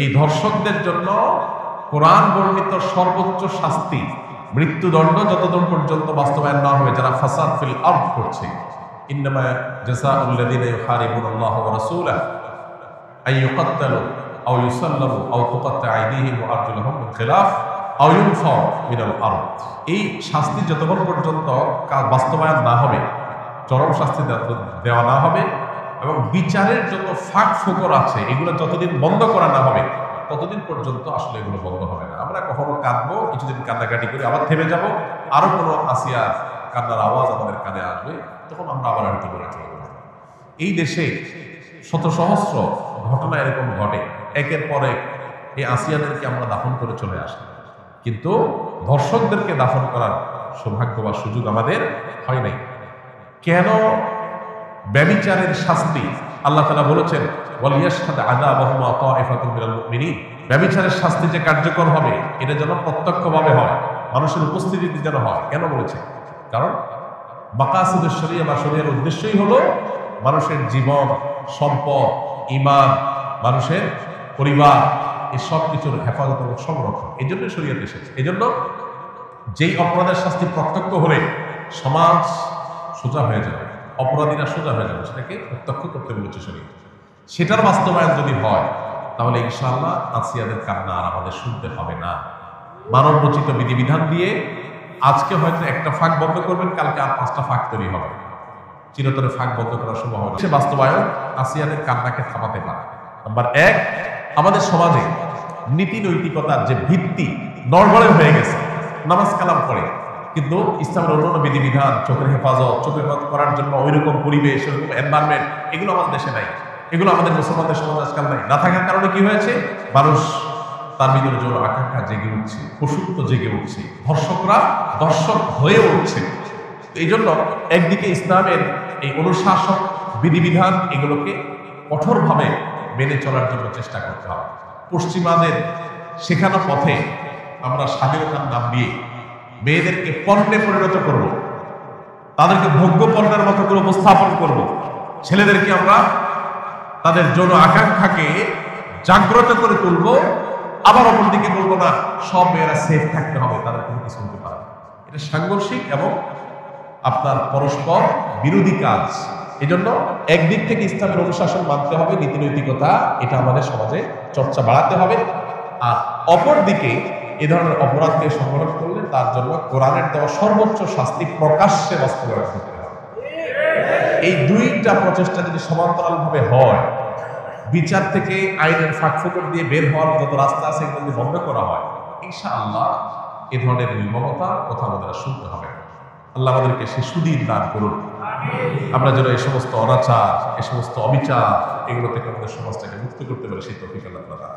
এই ধর্ষকদের জন্য কোরআন বর্ণিত সর্বোচ্চ শাস্তি মৃত্যুদণ্ড যতদূর পর্যন্ত বাস্তবায়ন না হবে যারা ফাসাদ ফিল আরদ করছে। ইন্নামা জাযাউল লাযিনা ইউহারিবুনাল্লাহ ওয়া রাসূলাহু আন ইউকাত্তালু আও ইউসাল্লাবু আও তুকাত্তা আইদিহিম ওয়া আরজুলুহুম মিন খিলাফ আও ইউনফাউ মিনাল আরদ। এই শাস্তি যতক্ষণ পর্যন্ত বাস্তবায়ন না হবে, চরম শাস্তি দেওয়া না হবে এবং বিচারের যত ফাঁক ফোকর আছে এগুলো যতদিন বন্ধ করা না হবে ততদিন পর্যন্ত আসলে এগুলো বন্ধ হবে না। আমরা কখনো কাঁদবো, কিছুদিন কান্নাকাটি করে আবার থেমে যাব, আরো কোনো আসিয়া কান্নার আওয়াজ আমাদের কানে আসবে, তখন আমরা আবার হয়তো বলে চলে যাব। এই দেশে শত সহস্র ঘটনা এরকম ঘটে, একের পর এক এই আসিয়াদেরকে আমরা দাফন করে চলে আসি, কিন্তু ধর্ষকদেরকে দাফন করার সৌভাগ্য বা সুযোগ আমাদের হয় নাই। কেন? ব্যভিচারের শাস্তি আল্লাহ তাআলা বলেছেন ওয়ালিয়াশহাদ আযাবাহুমা তায়েফাতুম মিনাল মুমিনিন, ব্যভিচারের শাস্তি যে কার্যকর হবে এটা যেন প্রত্যক্ষভাবে হয়, মানুষের উপস্থিতিতে যেন হয়। কেন বলেছে? কারণ মাকাসিদুশ শরিয়া বা শরিয়ার উদ্দেশ্যই হলো মানুষের জীবন, সম্পদ, ঈমান, মানুষের পরিবার, এই সব কিছুর হেফাজত এবং সংরক্ষণ। এই জন্য শরিয়াত এসেছে। এই জন্য যেই অপরাধের শাস্তি প্রত্যক্ষ হলে সমাজ সোজা হয়ে যাবে, অপরাধীরা সোজা হয়ে যাবে, সেটাকে প্রত্যক্ষ করতে বলেছে শরীয়ত। সেটার বাস্তবায়ন যদি হয় তাহলে ইনশাআল্লাহ আসিয়াদের কান্না আর আমাদের শুনতে হবে না। মানব রচিত বিধিবিধান দিয়ে আজকে হয়তো একটা ফাঁক বন্ধ করবেন, কালকে আর 5টা ফাঁক তৈরি হবে, চিরতরে ফাঁক বন্ধ করার সম্ভব হবে। সে বাস্তবায়ন আসিয়াদের কান্নাকে থামাতে পারে। নাম্বার 1, আমাদের সমাজে নীতি নৈতিকতার যে ভিত্তি নড়বড়ে হয়ে গেছে, নামাজ কালাম পড়ে কিন্তু ইসলামের অন্যান্য বিধিবিধান, চোখের হেফাজত করার জন্য ওইরকম পরিবেশ, ওইরকম এনভায়রনমেন্ট এগুলো আমাদের দেশে নাই, এগুলো আমাদের মুসলমানদের সমাজ আজকাল নাই। না থাকার কারণে কি হয়েছে? মানুষ তার ভিতরে জোর আকাঙ্ক্ষা জেগে উঠছে, পশুত্ব জেগে উঠছে, ধর্ষকরা দর্শক হয়ে উঠছে। এই জন্য একদিকে ইসলামের এই অনুশাসন বিধিবিধান এগুলোকে কঠোরভাবে মেনে চলার জন্য চেষ্টা করতে হবে। পশ্চিমাদের শেখানো পথে আমরা স্বাধীনতার নাম দিয়ে মেয়েদেরকে পণ্যে পরিণত করব, তাদেরকে ভোগ্য পণ্যের মতো করে উপস্থাপন করব, ছেলেদেরকে আমরা তাদের যৌন আকাঙ্ক্ষাকে জাগ্রত করে তুলব, আবার অপরদিকে বলবো না সব মেয়েরা সেফ থাকতে হবে, তাদের কোনো কিছু হতে পারে। এটা সাংঘর্ষিক এবং আপনার পরস্পর বিরোধী কাজ। এই জন্য একদিক থেকে ইসলামের অনুশাসন মানতে হবে, নীতি নৈতিকতা এটা আমাদের সমাজে চর্চা বাড়াতে হবে, আর অপর দিকে এ ধরনের অপরাধকে সংগঠন করলে তার জন্য কোরআনের দেওয়া সর্বোচ্চ শাস্তি প্রকাশ্যে বাস্তবায়ন করতে হবে। এই দুইটা প্রচেষ্টা যদি সমান্তরালভাবে হয়, বিচার থেকে আইনের ফাঁকফোকর দিয়ে বের হওয়ার যত রাস্তা আছে এগুলো যদি বন্ধ করা হয়, ইনশাআল্লাহ এ ধরনের নির্মমতার কথা আমাদের শুনতে হবে। আল্লাহ আমাদেরকে সে সুদিন দান করুন। আমরা যেন এই সমস্ত অনাচার, এই সমস্ত অবিচার এগুলো থেকে আমাদের সমাজটাকে মুক্ত করতে পারি, সেই তৌফিক আল্লাহ তাআলা।